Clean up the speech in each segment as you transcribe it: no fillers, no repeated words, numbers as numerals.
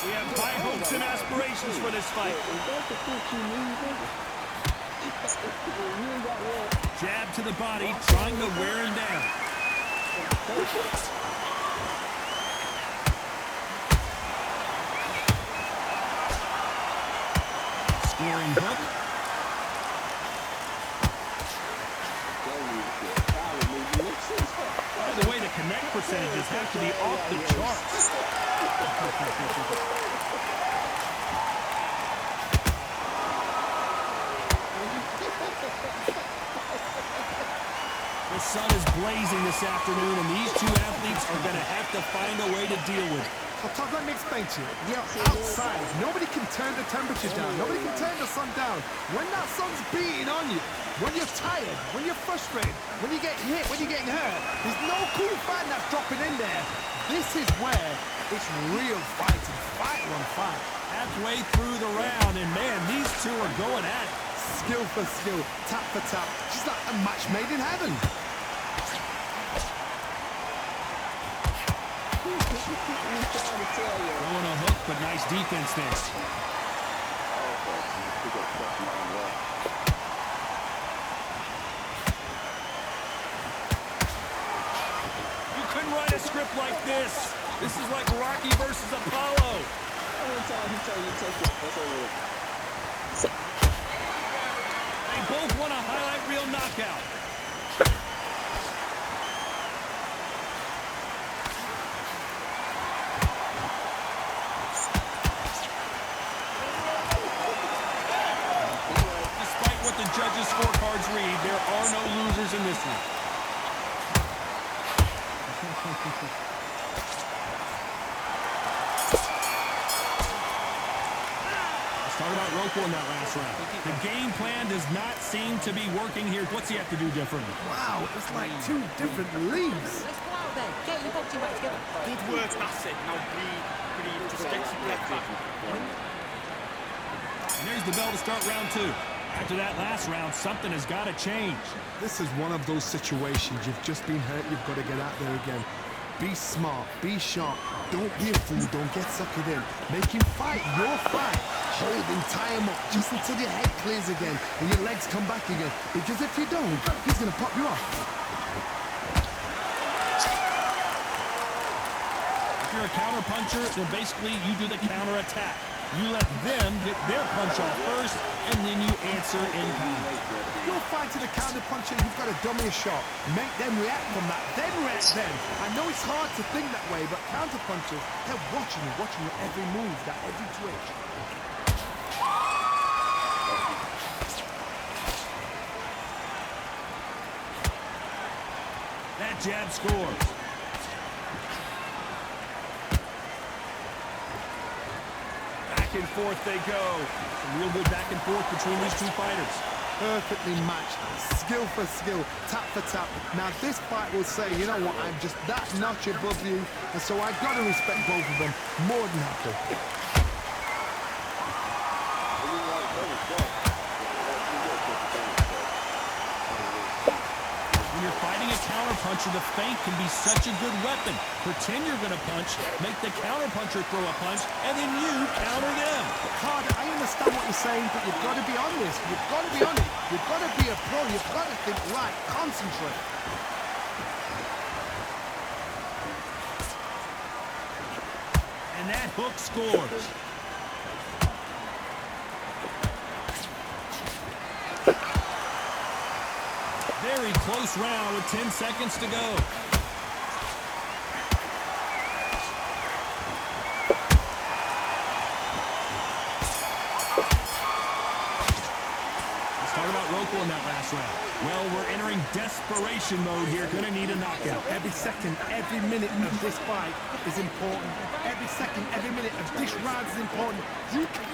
We have high hopes and aspirations for this fight. Jab to the body, trying to wear him down. Scoring hook. By the way, the connect percentages have to be off the charts. The sun is blazing this afternoon, and these two athletes are going to have to find a way to deal with it. Well, Todd, let me explain to you. You're outside. Nobody can turn the temperature down. Nobody can turn the sun down. When that sun's beating on you, when you're tired, when you're frustrated, when you get hit, when you're getting hurt, there's no cool fan that's dropping in there. This is where it's real fighting. Fight on fight. Halfway through the round, and man, these two are going at it. Skill for skill, tap for tap. Just like a match made in heaven. Throwing a hook, but nice defense there. You couldn't write a script like this. This is like Rocky versus Apollo. They both want a highlight reel knockout. Judges' scorecards read, there are no losers in this one. Let's talk about Roco in that last round. The game plan does not seem to be working here. What's he have to do differently? Wow, it's like two different leagues. Let's go out there. Get your boxing back together. Good work, that's it. Now breathe, just get your breath back. And there's the bell to start round two. After that last round, something has got to change. This is one of those situations. You've just been hurt. You've got to get out there again. Be smart. Be sharp. Don't be a fool. Don't get suckered in. Make him fight your fight. Hold him, tie him up just until your head clears again and your legs come back again. Because if you don't, he's going to pop you off. If you're a counter puncher, then basically you do the counter attack. You let them get their punch off first, and then you answer in kind. You're fighting a counter puncher, you've got to dummy a shot. Make them react from that, then react then. I know it's hard to think that way, but counter punchers, they're watching your every move, that every twitch. That jab scores. Back and forth they go. Some real good back and forth between these two fighters. Perfectly matched, skill for skill, tap for tap. Now this fight will say, you know what, I'm just that notch above you, and so I got to respect both of them more than happy. When you're fighting a counterpuncher, the feint can be such a good weapon. Pretend you're going to punch, make the counterpuncher throw a punch, and then you counter them. Carter, I understand what you're saying, but you've got to be on this. You've got to be on it. You've got to be a pro. You've got to think right. Concentrate. And that hook scores. Very close round with 10 seconds to go. Roco in that last round. Well, we're entering desperation mode here. Gonna need a knockout. Every second, every minute of this fight is important. Every second, every minute of this round is important. You can...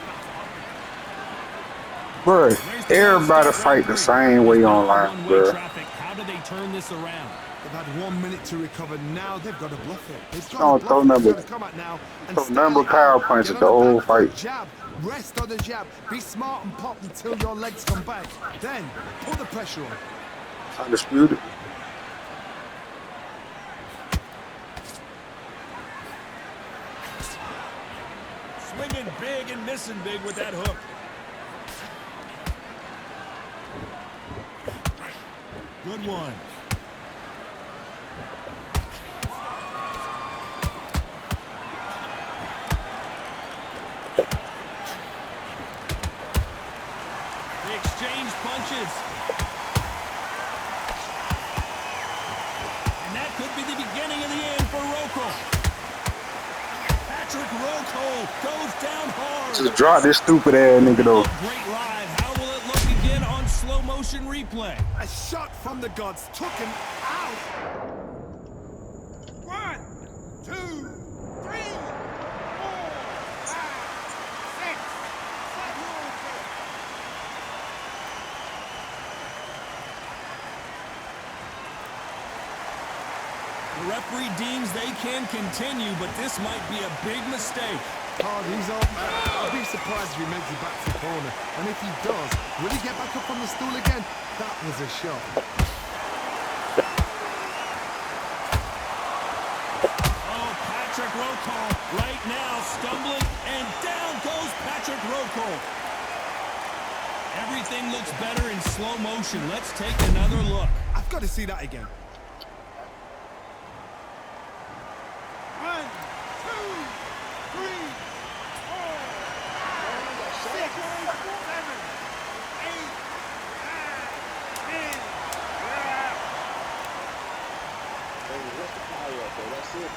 Bro, everybody fight the same way online, bro. How do they turn this around? They've had 1 minute to recover. Now they've got to bluff it. They've Don't got throw to number. come out now and Throw number power punches the whole fight. Jab. Rest on the jab. Be smart and pop until your legs come back. Then put the pressure on. Undisputed. Swinging big and missing big with that hook. Good one. They exchange punches. And that could be the beginning of the end for Rokel. Patrick Rokel goes down hard. Just drop this stupid ass nigga though. Great live. How will it look again on slow motion replay? A shot from the gods took him out. 1, 2, 3, 4, 5, 6, 7. The referee deems they can continue, but this might be a big mistake. Oh, he's up. I'll be surprised if he makes it back to the corner. And if he does, will he get back up on the stool again? That was a shot. Oh, Patrick Rokel right now stumbling, and down goes Patrick Rokel. Everything looks better in slow motion. Let's take another look. I've got to see that again. 1, 2, 3, 4, 6, 7, 8, 9, 10. What's the power up there? That's it.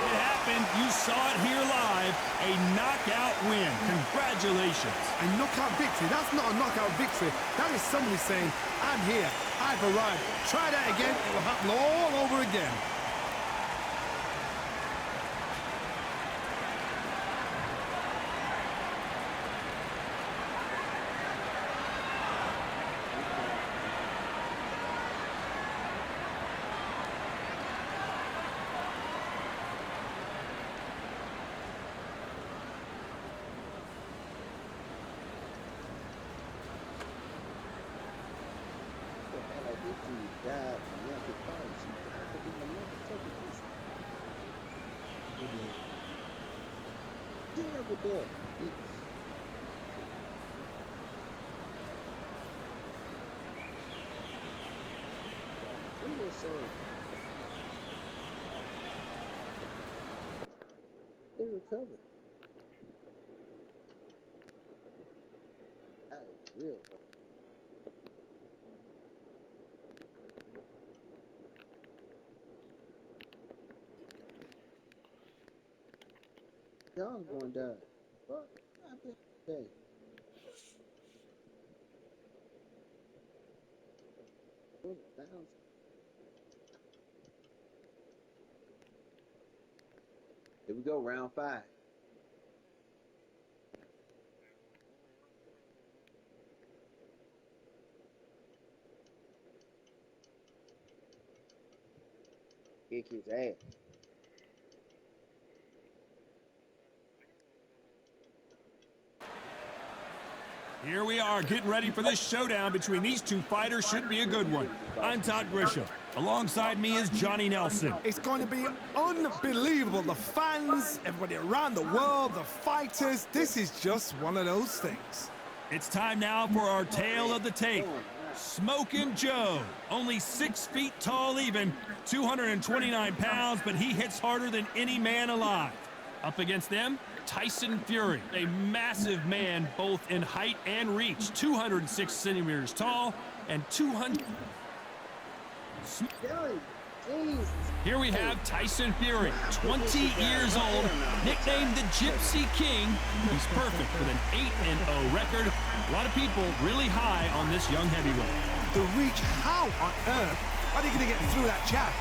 It happened. You saw it here live. A knockout win. Congratulations. A knockout victory? That's not a knockout victory. That is somebody saying, I'm here. I've arrived. Try that again. It will happen all over again. They recovered. That is real. Y'all going down. Fuck, I bet today. Here we go, round 5. Kick his ass. Here we are getting ready for this showdown between these two fighters. Should be a good one. I'm Todd Grisham. Alongside me is Johnny Nelson. It's going to be unbelievable. The fans, everybody around the world, the fighters. This is just one of those things. It's time now for our tale of the tape. Smokin' Joe, only 6 feet tall even, 229 pounds, but he hits harder than any man alive. Up against them, Tyson Fury, a massive man both in height and reach, 206 centimeters tall and 200... Here we have Tyson Fury, 20 years old, nicknamed the Gypsy King. He's perfect with an 8-0 record. A lot of people really high on this young heavyweight. The reach, how on earth are they going to get through that jab?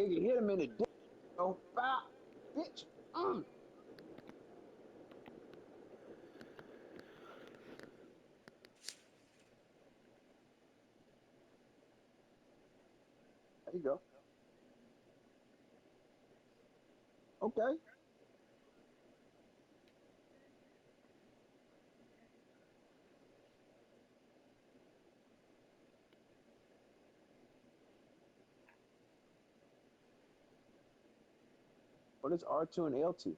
He can hit him in the dick. Oh, foul, bitch. There you go. Okay. What is R2 and L2?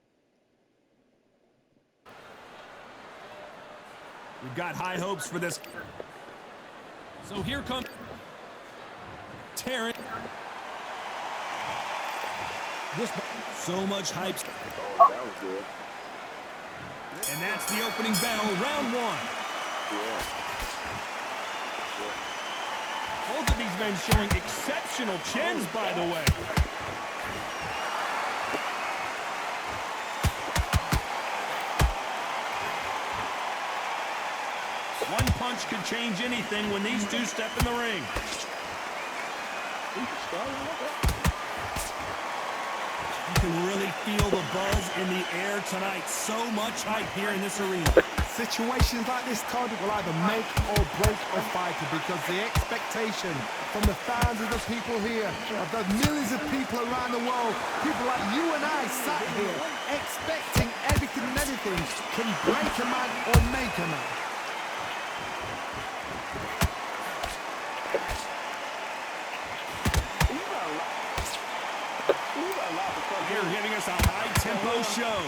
We've got high hopes for this. So here comes Terrence. So much hype. Oh, that was good. And that's the opening bell, round one. Yeah. Both of these men showing exceptional chins, by the way. One punch could change anything when these two step in the ring. You can really feel the buzz in the air tonight. So much hype here in this arena. Situations like this, Todd, will either make or break a fighter because the expectation from the thousands of people here, of the millions of people around the world, people like you and I sat here expecting everything and anything can break a man or make a man. Here giving us a high-tempo show.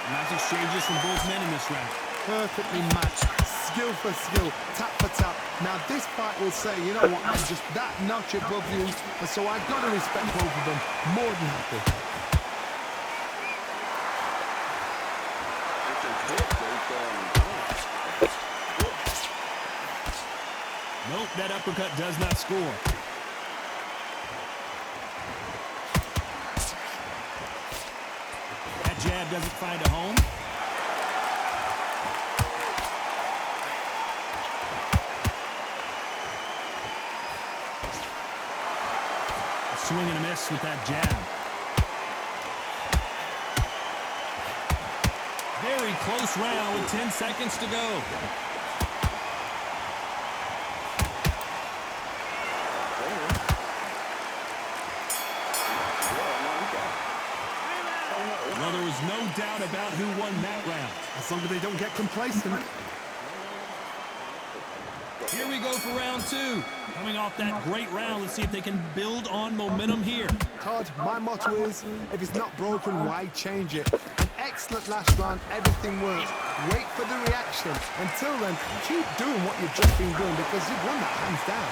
Nice exchanges from both men in this round. Perfectly matched, skill for skill, tap for tap. Now this fight will say, you know what, I'm just that notch above you, and so I've got to respect both of them. More than happy. Nope, that uppercut does not score. That jab doesn't find a home. A swing and a miss with that jab. Very close round with 10 seconds to go. Well, there was no doubt about who won that round. As long as they don't get complacent. Here we go for round two. Coming off that great round, let's see if they can build on momentum here. Todd, my motto is, if it's not broken, why change it? An excellent last round, everything works. Wait for the reaction. Until then, keep doing what you've just been doing because you've won that hands down.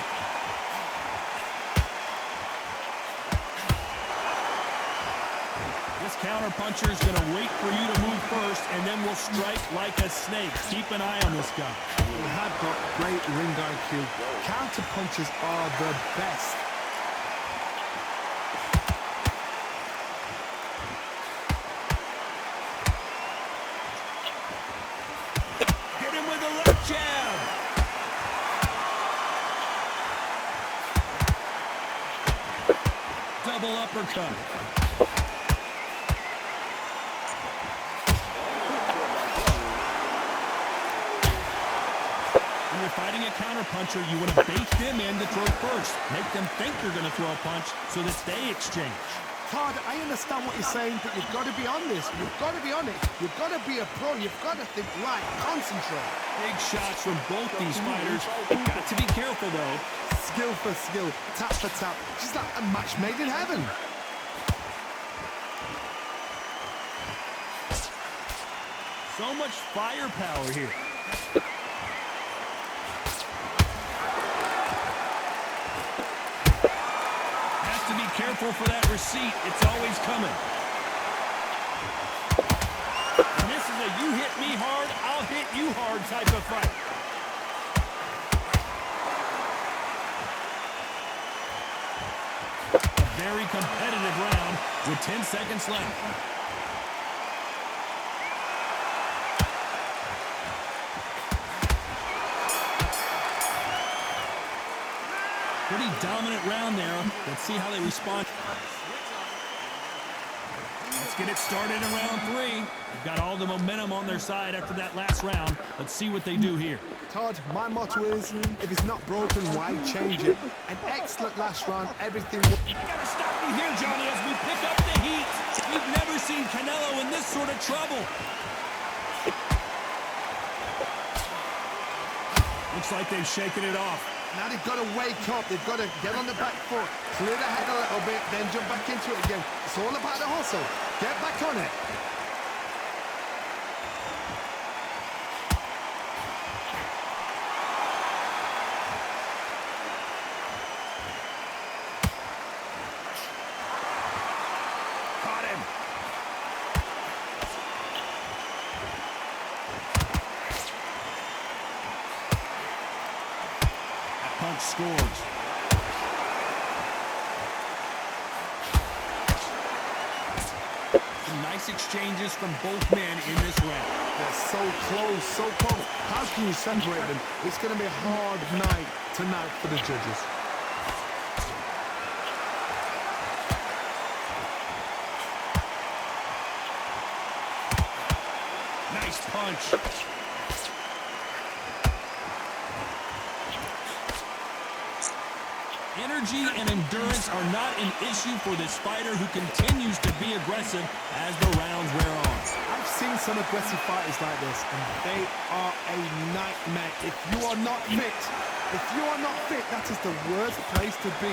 This counter-puncher is going to wait for you to move first, and then will strike like a snake. Keep an eye on this guy. He had got great ring IQ. Counter punches are the best. Hit him with a left jab. Double uppercut. When you're fighting a counter-puncher, you want to bait them in to throw first. Make them think you're going to throw a punch so that they exchange. Todd, I understand what you're saying, but you've got to be on this. You've got to be on it. You've got to be a pro. You've got to think right. Concentrate. Big shots from both these fighters. Got to be careful, though. Skill for skill, tap for tap. Just like a match made in heaven. So much firepower here. Has to be careful for that receipt. It's always coming. And this is a you hit me hard, I'll hit you hard type of fight. A very competitive round with 10 seconds left. Pretty dominant round there. Let's see how they respond. Let's get it started in round 3. They've got all the momentum on their side after that last round. Let's see what they do here. Todd, my motto is, if it's not broken, why change it? An excellent last round, everything... You gotta stop me here, Johnny, as we pick up the heat. We've never seen Canelo in this sort of trouble. Looks like they've shaken it off. Now they've got to wake up. They've got to get on the back foot, clear the head a little bit, then jump back into it again. It's all about the hustle. Get back on it. Caught him. That punch scores. Nice exchanges from both men in this round. They're so close, so close. How can you separate them? It's going to be a hard night tonight for the judges. Nice punch. Energy and endurance are not an issue for this fighter who continues to be aggressive as the rounds wear on. I've seen some aggressive fighters like this, and they are a nightmare. If you are not fit, that is the worst place to be,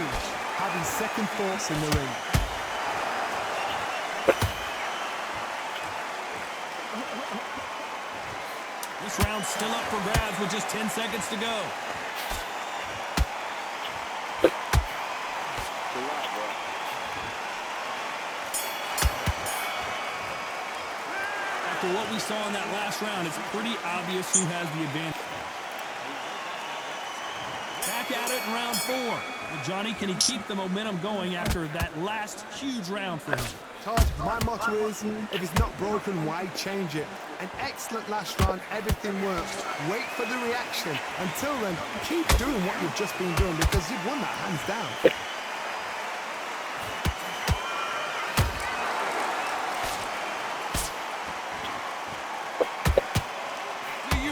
having second thoughts in the ring. This round's still up for grabs with just 10 seconds to go. After what we saw in that last round, it's pretty obvious who has the advantage. Back at it in round 4. Well, Johnny, can he keep the momentum going after that last huge round for him? Todd, my motto is, if it's not broken, why change it? An excellent last round, everything works. Wait for the reaction. Until then, keep doing what you've just been doing because you've won that hands down.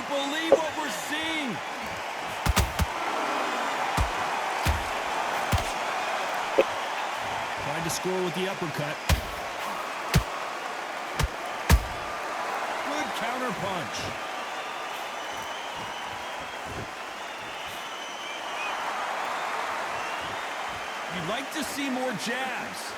Believe what we're seeing. Tried to score with the uppercut. Good counter punch. You'd like to see more jabs.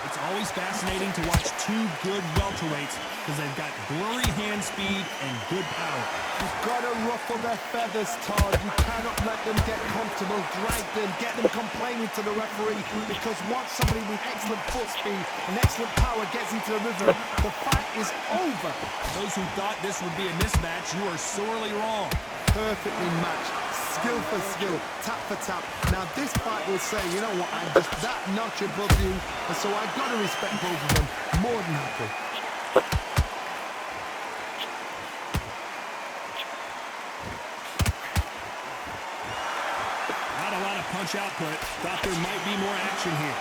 It's always fascinating to watch two good welterweights because they've got blurry hand speed and good power. You've got to ruffle their feathers, Todd. You cannot let them get comfortable, drag them, get them complaining to the referee because once somebody with excellent foot speed and excellent power gets into the rhythm, the fight is over. Those who thought this would be a mismatch, you are sorely wrong. Perfectly matched. Skill for skill, tap for tap. Now this fight will say, you know what, I'm just that notch above you, and so I've got to respect both of them. More than happy. Not a lot of punch output. Thought there might be more action here.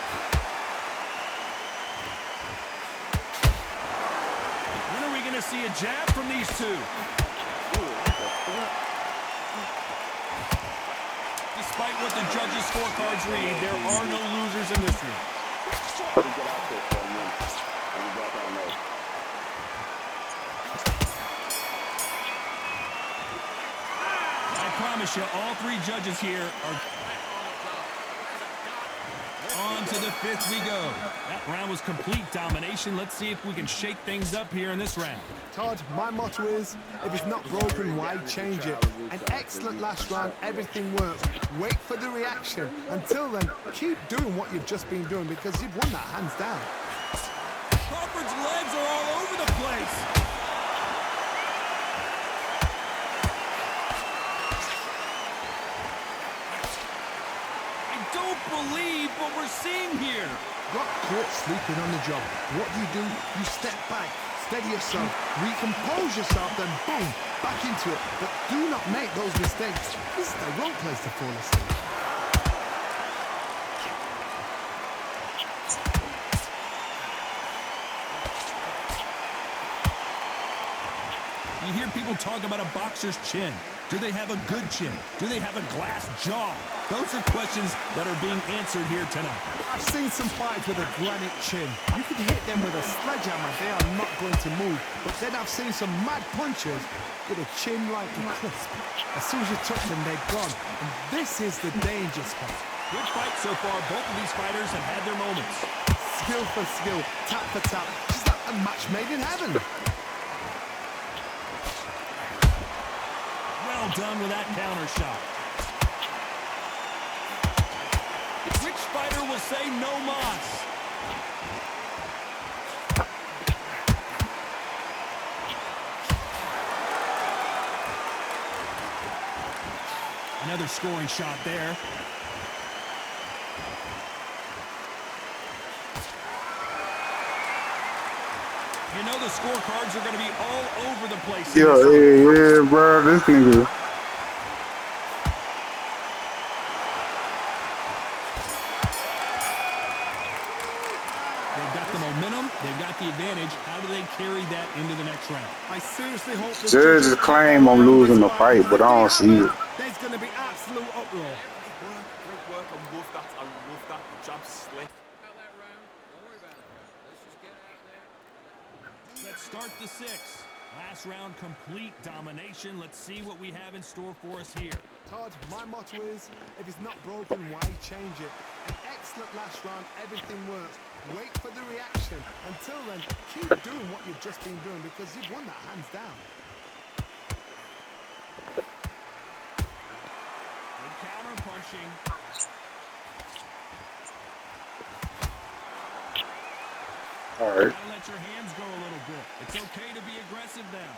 When are we going to see a jab from these two? Despite what the judges' scorecards read, there are no losers in this one. I promise you, all three judges here are on to the 5th we go. That round was complete domination. Let's see if we can shake things up here in this round. Todd, my motto is, if it's not broken, why change it? An excellent last round, everything works. Wait for the reaction. Until then, keep doing what you've just been doing because you've won that hands down. Crawford's legs are all over the place. I don't believe what we're seeing here. Got caught sleeping on the job. What do? You step back, steady yourself, recompose yourself, then boom, back into it, but do not make those mistakes. This is the wrong place to fall asleep. You hear people talk about a boxer's chin. Do they have a good chin? Do they have a glass jaw? Those are questions that are being answered here tonight. I've seen some fights with a granite chin. You could hit them with a sledgehammer, they are not going to move. But then I've seen some mad punchers with a chin like a crisp. As soon as you touch them, they're gone. And this is the danger spot. Good fight so far. Both of these fighters have had their moments. Skill for skill, tap for tap. Just like a match made in heaven. Well done with that counter shot. Which fighter will say no mas? Another scoring shot there. You know the scorecards are going to be all over the place. Yeah, bro, this nigga. They've got the momentum. They've got the advantage. How do they carry that into the next round? I seriously hope the Judges claim I'm losing the fight, but I don't see it. There's going to be absolute uproar. Great work. I love that. I love that. Jab slick. Let's start the sixth. Last round, complete domination. Let's see what we have in store for us here. Todd, my motto is, if it's not broken, why change it? An excellent last round, everything works. Wait for the reaction. Until then, keep doing what you've just been doing because you've won that hands down. Good counter punching. All right. Gotta let your hands go a little bit. It's okay to be aggressive now.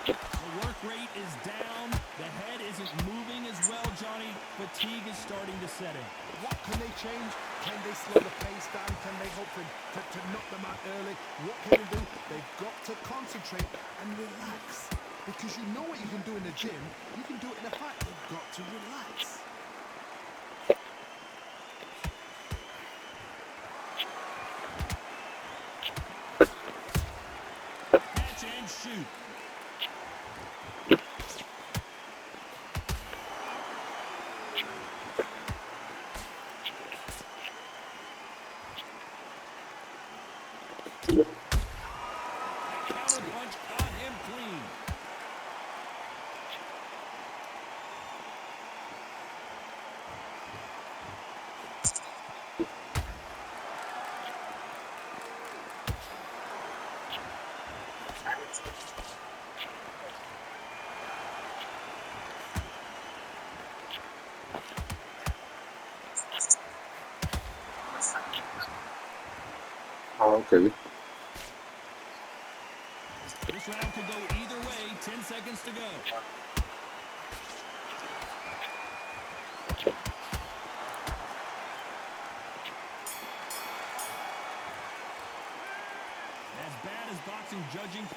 The work rate is down. The head isn't moving as well, Johnny. Fatigue is starting to set in. What can they change? Can they slow the pace down? Can they hope to knock them out early? What can they do? They've got to concentrate and relax. Because you know what you can do in the gym, you can do it in a fight. They've got to relax. Catch and shoot. Counter punch caught him clean. Oh, okay. This round could go either way. 10 seconds to go. As bad as boxing judging.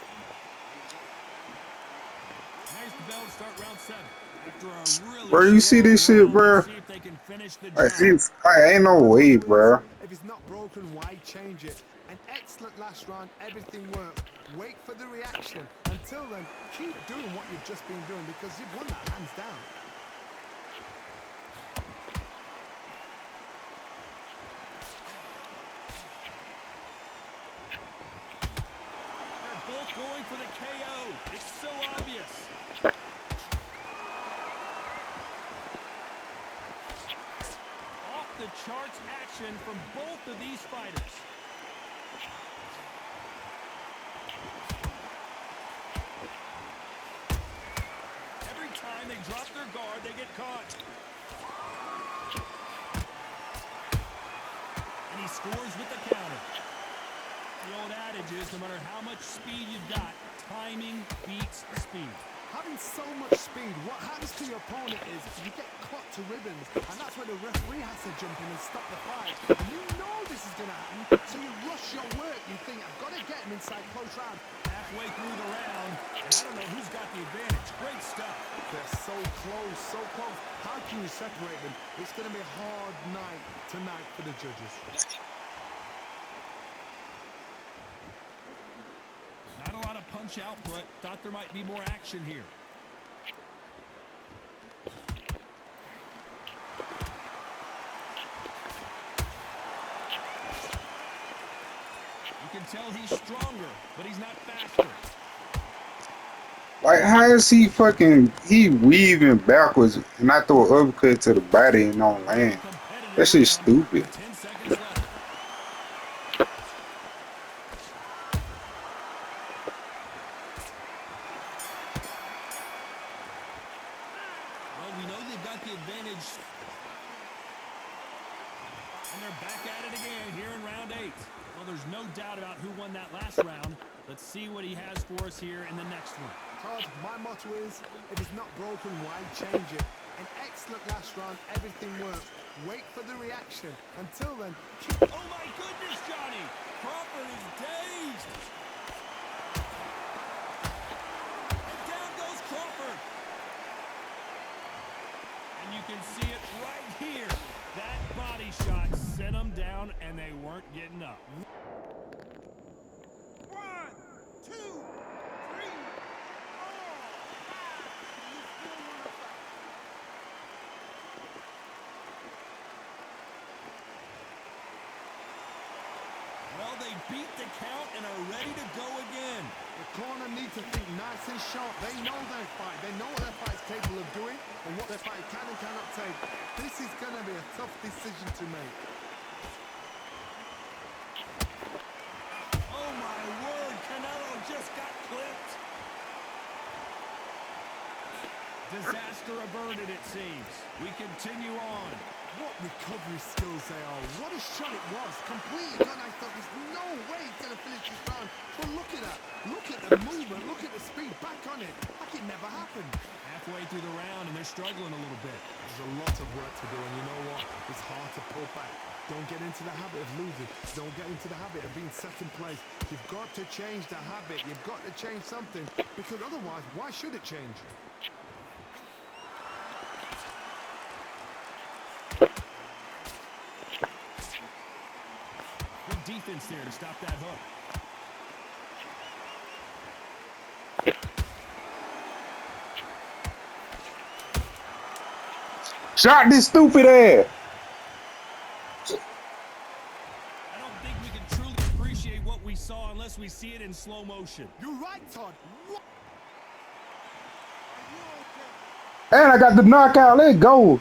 There's the bell to start round 7. After a really Bro, you see this shit, bro? see if they can finish the Like, job. ain't no way, bro. If it's not broken, why change it? An excellent last round, everything works. Wait for the reaction. Until then, keep doing what you've just been doing because you've won that hands down. They're both going for the KO. It's so obvious. Off the charts action from both of these fighters. Every time they drop their guard, they get caught. And he scores with the counter. The old adage is no matter how much speed you've got, timing beats speed. Having so much speed, what happens to your opponent is you get cut to ribbons, and that's where the referee has to jump in and stop the fight. And you know this is going to happen, so you rush your work. You think, I've got to get him in inside close round. Halfway through the round, and I don't know who's got the advantage. Great stuff. They're so close, so close. How can you separate them? It's going to be a hard night tonight for the judges. Not a lot of punch output. Thought there might be more action here. You can tell he's stronger, but he's not faster. Like, how is he fucking, he weaving backwards and I throw an uppercut to the body and on land? That shit's stupid. 10 seconds left. Well, we know they've got the advantage. And they're back at it again here in round 8. Well, there's no doubt about who won that last round. Let's see what he has for us here in the next one. Todd, my motto is, if it's not broken, why change it? An excellent last round, everything worked. Wait for the reaction. Until then, keep... Oh my goodness, Johnny! Crawford is dazed! And down goes Crawford! And you can see it right here. That body shot sent them down, and they weren't getting up. 1, 2, 3, 4, 5. Well, they beat the count and are ready to go again. The corner need to think nice and sharp. They know their fight. They know what their fight's capable of doing and what their fight can and cannot take. This is going to be a tough decision to make. Oh my word, Canelo just got clipped. Disaster averted, it seems. We continue on. What recovery skills they are. What a shot it was. Completely done. I thought there's no way he's going to finish this round. But look at that. Look at the movement. Look at the speed. Back on it. Like it never happened. Halfway through the round, and they're struggling a little bit. There's a lot of work to do, and you know what? It's hard to pull back. Don't get into the habit of losing. Don't get into the habit of being second place. You've got to change the habit. You've got to change something, because otherwise, why should it change? Good defense there to stop that hook. Shot this stupid ass. I don't think we can truly appreciate what we saw unless we see it in slow motion. You're right, Todd. What? And I got the knockout. Let's go.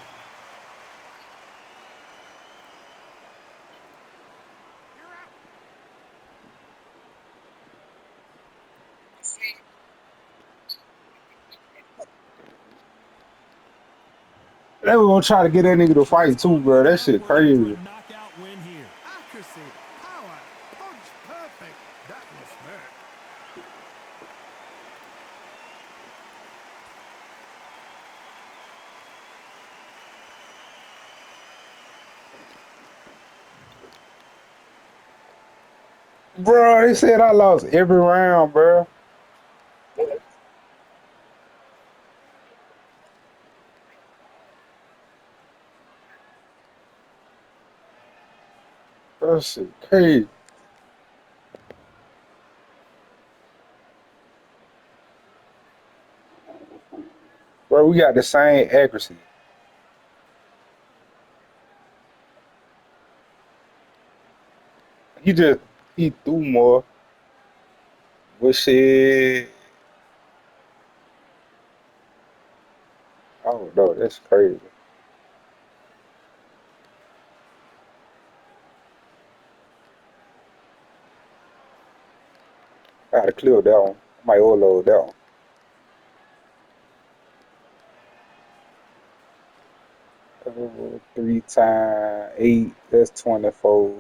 They were gonna try to get that nigga to fight too, bro. That shit crazy. Knockout win here. Accuracy, power, punch, perfect. That was fair. Bro, they said I lost every round, bro. That shit crazy. Bro, we got the same accuracy. He threw more. But shit. Oh no, that's crazy. I gotta clear that one. I might overload that one. 3 times 8, that's 24.